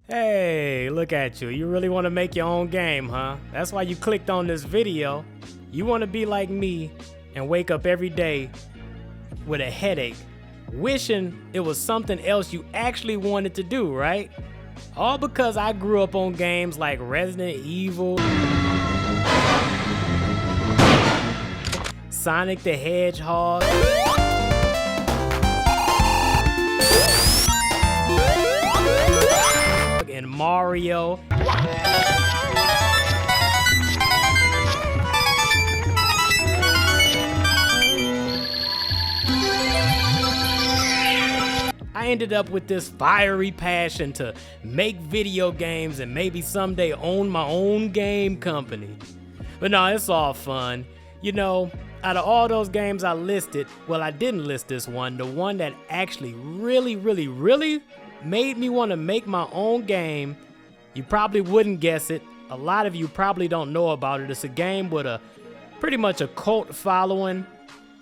Hey, look at you. You really want to make your own game, huh? That's why you clicked on this video. You want to be like me and wake up every day with a headache, wishing it was something else you actually wanted to do, right? All because I grew up on games like Resident Evil, Sonic the Hedgehog, and Mario. I ended up with this fiery passion to make video games and maybe someday own my own game company. But no, it's all fun. You know, out of all those games I listed, well, I didn't list this one. The one that actually really made me want to make my own game, you probably wouldn't guess it. A lot of you probably don't know about it. It's a game with pretty much a cult following.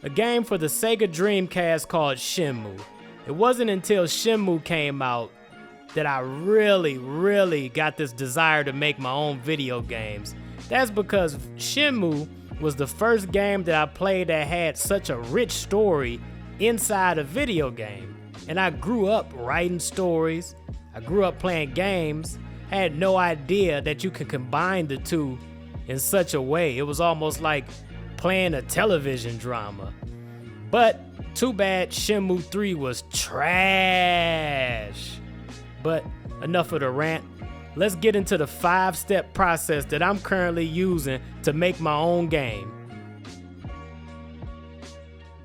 A game for the Sega Dreamcast called Shenmue. It wasn't until Shenmue came out that I really got this desire to make my own video games. That's because Shenmue was the first game that I played that had such a rich story inside a video game. And I grew up writing stories, I grew up playing games, had no idea that you could combine the two in such a way. It was almost like playing a television drama. But too bad Shenmue 3 was trash. But enough of the rant. Let's get into the 5-step process that I'm currently using to make my own game.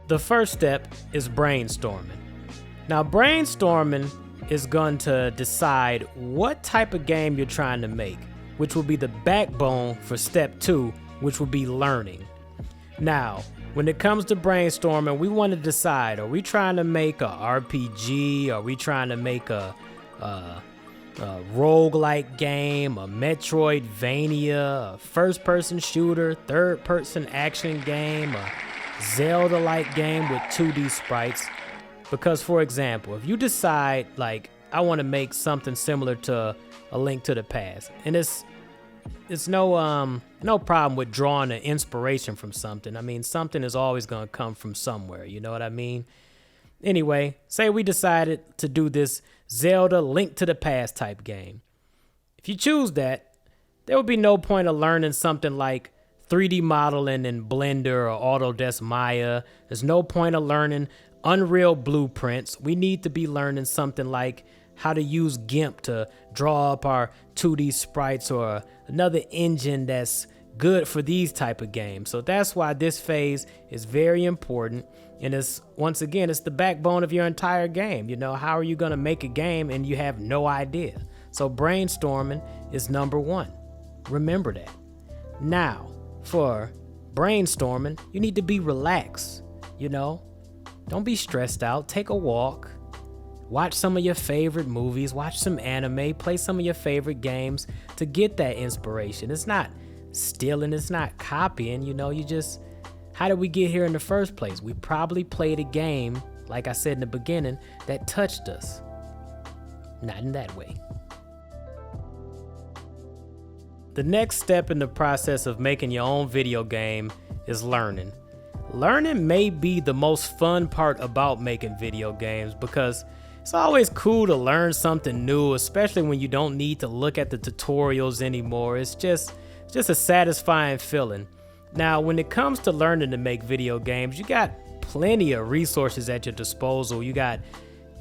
The first step is brainstorming. Now, brainstorming is going to decide what type of game you're trying to make, which will be the backbone for step 2, which will be learning. Now, when it comes to brainstorming, we want to decide, are we trying to make a RPG? Are we trying to make a roguelike game, a Metroidvania, a first-person shooter, third-person action game, a Zelda-like game with 2D sprites? Because, for example, if you decide, like, I want to make something similar to A Link to the Past, and it's no problem with drawing an inspiration from something. I mean, something is always going to come from somewhere, you know what I mean? Anyway, say we decided to do this Zelda Link to the Past type game. If you choose that, there would be no point of learning something like 3D modeling in Blender or Autodesk Maya. There's no point of learning Unreal blueprints. We need to be learning something like how to use GIMP to draw up our 2D sprites, or another engine that's good for these type of games. So that's why this phase is very important, and it's, once again, it's the backbone of your entire game. You know, how are you going to make a game and you have no idea? So brainstorming is number one. Remember that. Now, for brainstorming, you need to be relaxed, you know? Don't be stressed out. Take a walk. Watch some of your favorite movies. Watch some anime. Play some of your favorite games to get that inspiration. It's not stealing. It's not copying. You know, how did we get here in the first place? We probably played a game, like I said in the beginning, that touched us. Not in that way. The next step in the process of making your own video game is learning. Learning may be the most fun part about making video games, because it's always cool to learn something new, especially when you don't need to look at the tutorials anymore. It's just a satisfying feeling. Now, when it comes to learning to make video games, you got plenty of resources at your disposal. You got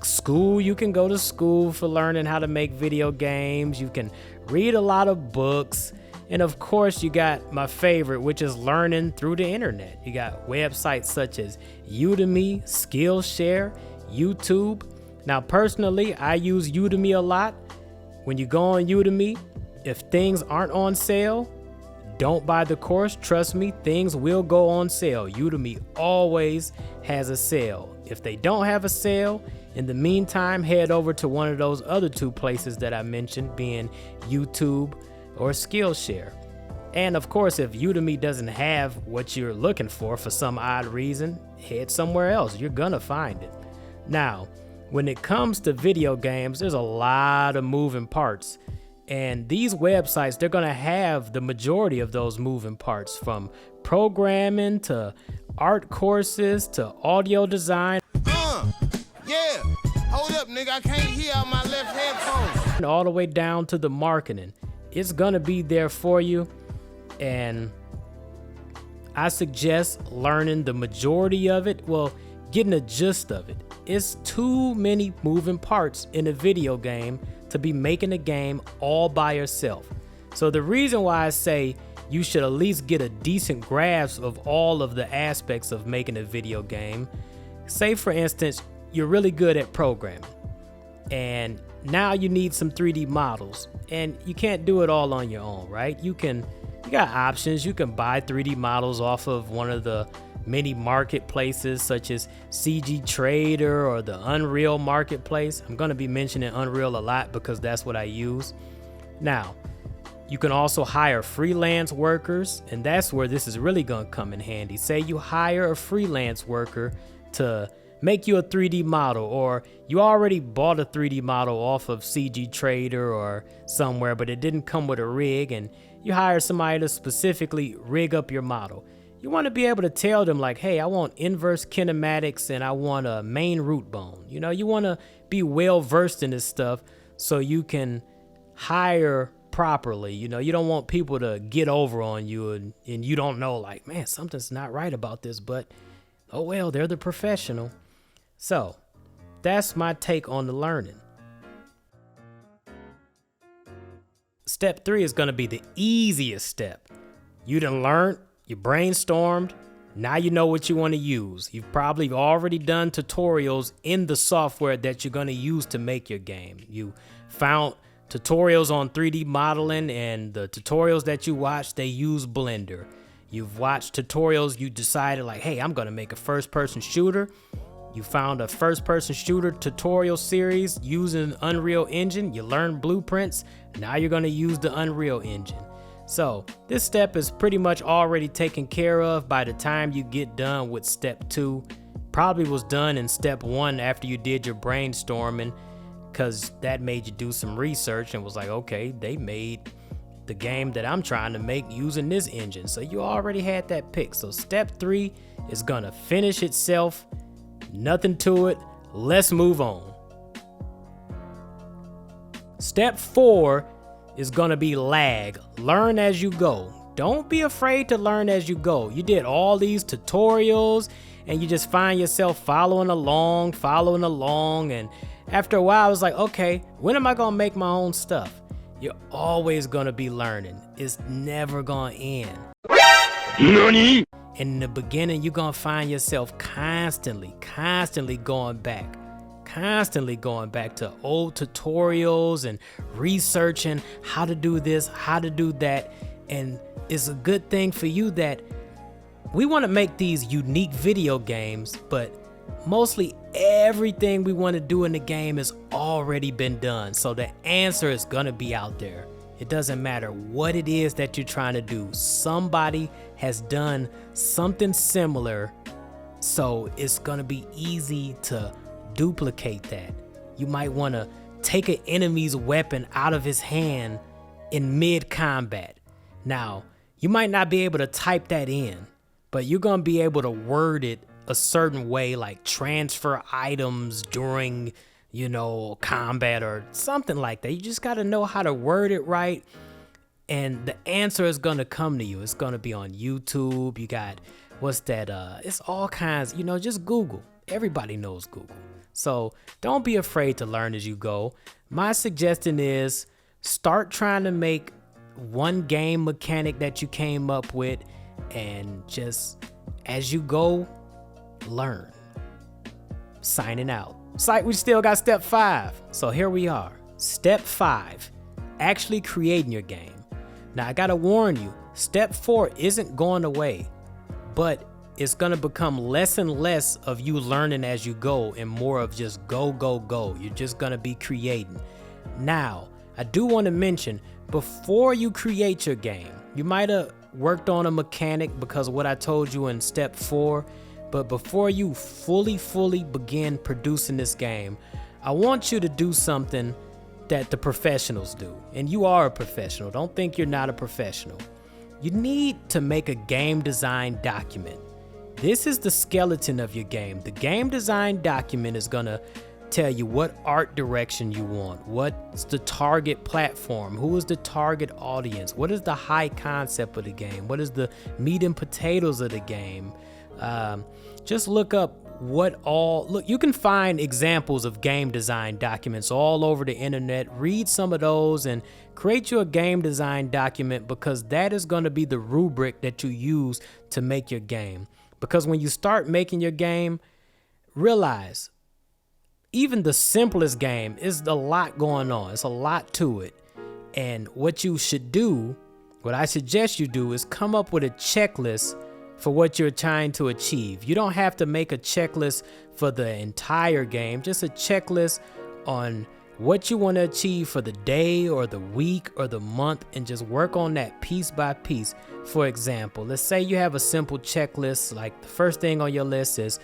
school. You can go to school for learning how to make video games. You can read a lot of books. And of course, you got my favorite, which is learning through the internet. You got websites such as Udemy, Skillshare, YouTube. Now, personally, I use Udemy a lot. When you go on Udemy, if things aren't on sale, don't buy the course. Trust me, things will go on sale. Udemy always has a sale. If they don't have a sale, in the meantime, head over to one of those other two places that I mentioned, being YouTube or Skillshare. And of course, if Udemy doesn't have what you're looking for some odd reason, head somewhere else. You're gonna find it. Now, When it comes to video games, there's a lot of moving parts. And these websites, they're gonna have the majority of those moving parts, from programming to art courses to audio design. Yeah, hold up, nigga, I can't hear out my left headphone. And all the way down to the marketing. It's gonna be there for you. And I suggest learning the majority of it, well, getting a gist of it. It's too many moving parts in a video game to be making a game all by yourself. So the reason why I say you should at least get a decent grasp of all of the aspects of making a video game. Say for instance, you're really good at programming and now you need some 3D models, and you can't do it all on your own, right? You got options. You can buy 3D models off of one of the many marketplaces such as CG Trader or the Unreal Marketplace. I'm going to be mentioning Unreal a lot because that's what I use. Now, you can also hire freelance workers, and that's where this is really going to come in handy. Say you hire a freelance worker to make you a 3D model, or you already bought a 3D model off of CG Trader or somewhere, but it didn't come with a rig, and you hire somebody to specifically rig up your model. You want to be able to tell them like, hey, I want inverse kinematics and I want a main root bone. You know, you want to be well versed in this stuff so you can hire properly. You know, you don't want people to get over on you and you don't know, like, man, something's not right about this, but oh well, they're the professional. So that's my take on the learning. Step 3 is going to be the easiest step. You done learned, you brainstormed, now you know what you want to use. You've probably already done tutorials in the software that you're going to use to make your game. You found tutorials on 3D modeling, and the tutorials that you watched, they use Blender. You've watched tutorials, you decided like, hey, I'm going to make a first-person shooter. You found a first-person shooter tutorial series using Unreal Engine. You learned blueprints. Now you're going to use the Unreal Engine. So this step is pretty much already taken care of by the time you get done with step 2. Probably was done in step 1 after you did your brainstorming, because that made you do some research and was like, okay, they made the game that I'm trying to make using this engine. So you already had that pick. So step 3 is gonna finish itself. Nothing to it. Let's move on. Step 4 is gonna be lag. Learn as you go. Don't be afraid to learn as you go. You did all these tutorials and you just find yourself following along, and after a while, I was like, okay, when am I gonna make my own stuff? You're always gonna be learning. It's never gonna end. Nani? In the beginning, you're gonna find yourself constantly going back to old tutorials and researching how to do this, how to do that. And it's a good thing for you that we want to make these unique video games, but mostly everything we want to do in the game has already been done. So the answer is gonna be out there. It doesn't matter what it is that you're trying to do. Somebody has done something similar, so it's gonna be easy to duplicate that. You might want to take an enemy's weapon out of his hand in mid-combat. Now, you might not be able to type that in, but you're gonna be able to word it a certain way, like transfer items during, you know, combat or something like that. You just got to know how to word it right, and the answer is going to come to you. It's going to be on YouTube. You got, what's that? It's all kinds, you know, just Google. Everybody knows Google. So don't be afraid to learn as you go. My suggestion is start trying to make one game mechanic that you came up with, and just as you go, learn. Signing out. We still got step 5. So here we are. Step 5, actually creating your game. Now I gotta warn you, step 4 isn't going away, but it's gonna become less and less of you learning as you go and more of just go. You're just gonna be creating. Now, I do want to mention, before you create your game, you might have worked on a mechanic because of what I told you in step 4, But before you fully begin producing this game, I want you to do something that the professionals do. And you are a professional. Don't think you're not a professional. You need to make a game design document. This is the skeleton of your game. The game design document is gonna tell you what art direction you want, what's the target platform, who is the target audience, what is the high concept of the game, what is the meat and potatoes of the game. Just look up you can find examples of game design documents all over the internet. Read some of those and create you a game design document, because that is going to be the rubric that you use to make your game. Because when you start making your game, realize even the simplest game is a lot going on. It's a lot to it. And what you should do, what I suggest you do, is come up with a checklist for what you're trying to achieve. You don't have to make a checklist for the entire game, just a checklist on what you want to achieve for the day or the week or the month, and just work on that piece by piece. For example, let's say you have a simple checklist, like the first thing on your list is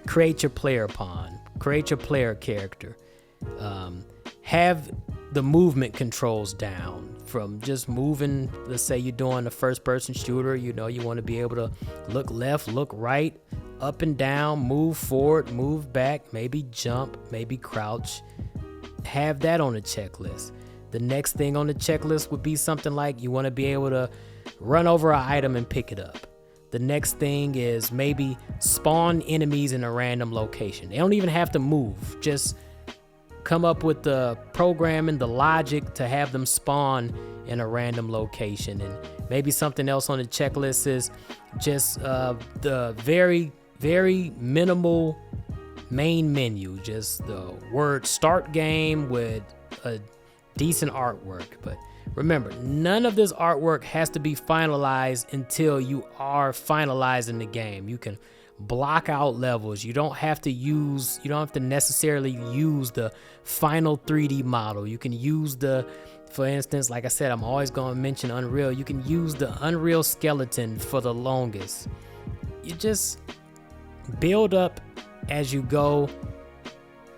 create your player pawn, create your player character, have the movement controls down from just moving. Let's say you're doing a first person shooter, you want to be able to look left, look right, up and down, move forward, move back, maybe jump, maybe crouch. Have that on the checklist. The next thing on the checklist would be something like you want to be able to run over an item and pick it up. The next thing is maybe spawn enemies in a random location. They don't even have to move. Just come up with the program and the logic to have them spawn in a random location. And maybe something else on the checklist is just the very, very minimal main menu. Just the word start game with a decent artwork. But remember, none of this artwork has to be finalized until you are finalizing the game. You can block out levels. You don't have to necessarily use the final 3D model. You can use for instance, like I said, I'm always going to mention Unreal. You can use the Unreal skeleton for the longest. You just build up as you go,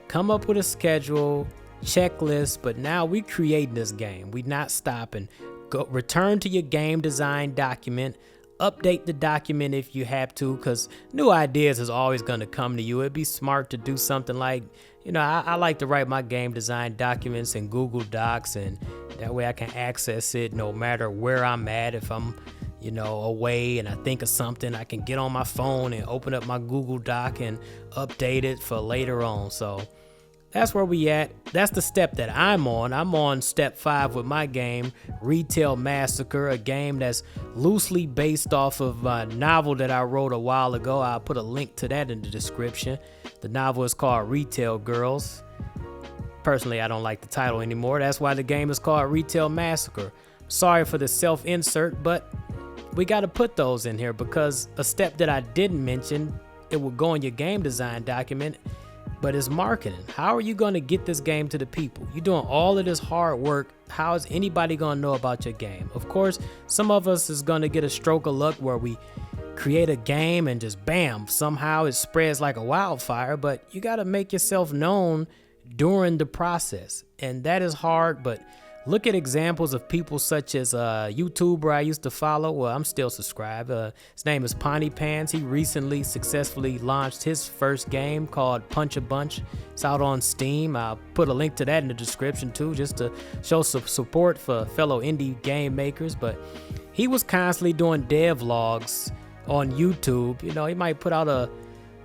come up with a schedule, checklist, but now we creating this game. We not stopping. Go return to your game design document. Update the document if you have to, because new ideas is always going to come to you. It'd be smart to do something like, I like to write my game design documents in Google Docs, and that way I can access it no matter where I'm at. If I'm, away and I think of something, I can get on my phone and open up my Google Doc and update it for later on. So that's where we at. That's the step that I'm on. I'm on step 5 with my game, Retail Massacre, a game that's loosely based off of a novel that I wrote a while ago. I'll put a link to that in the description. The novel is called Retail Girls. Personally, I don't like the title anymore. That's why the game is called Retail Massacre. Sorry for the self-insert, but we got to put those in here because a step that I didn't mention, it will go in your game design document, but it's marketing. How are you going to get this game to the people? You're doing all of this hard work. How is anybody going to know about your game? Of course, some of us is going to get a stroke of luck where we create a game and just bam, somehow it spreads like a wildfire, but you got to make yourself known during the process. And that is hard, but look at examples of people such as a YouTuber I used to follow. Well, I'm still subscribed. His name is Ponty Pants. He recently successfully launched his first game called Punch a Bunch. It's out on Steam. I'll put a link to that in the description too, just to show some support for fellow indie game makers. But he was constantly doing devlogs on YouTube. He might put out a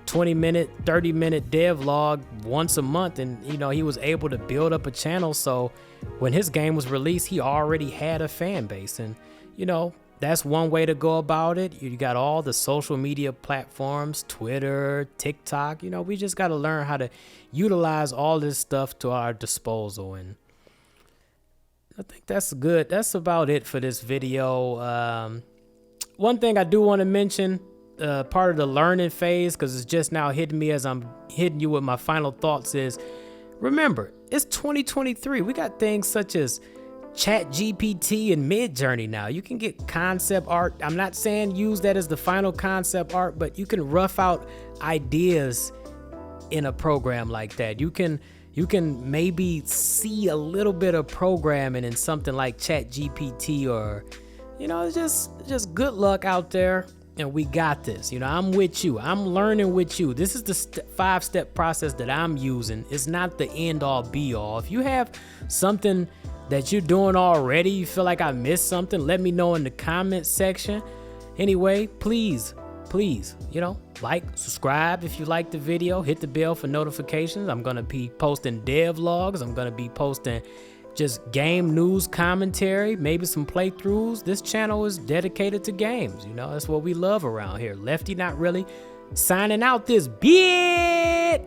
20-minute, 30-minute devlog once a month, and he was able to build up a channel. So when his game was released, he already had a fan base, and that's one way to go about it. You got all the social media platforms, Twitter, TikTok. We just got to learn how to utilize all this stuff to our disposal, and I think that's good. That's about it for this video. One thing I do want to mention, part of the learning phase, because it's just now hitting me as I'm hitting you with my final thoughts, is remember, it's 2023. We got things such as Chat GPT and Midjourney now. You can get concept art. I'm not saying use that as the final concept art, but you can rough out ideas in a program like that. You can maybe see a little bit of programming in something like Chat GPT, or it's just good luck out there, and we got this. I'm with you. I'm learning with you. This is the 5-step process that I'm using. It's not the end all be all. If you have something that you're doing already, you feel like I missed something, let me know in the comment section. Anyway, please, like, subscribe if you like the video, hit the bell for notifications. I'm gonna be posting dev logs. I'm gonna be posting just game news commentary, maybe some playthroughs. This channel is dedicated to games. That's what we love around here. Lefty Not Really signing out this bit.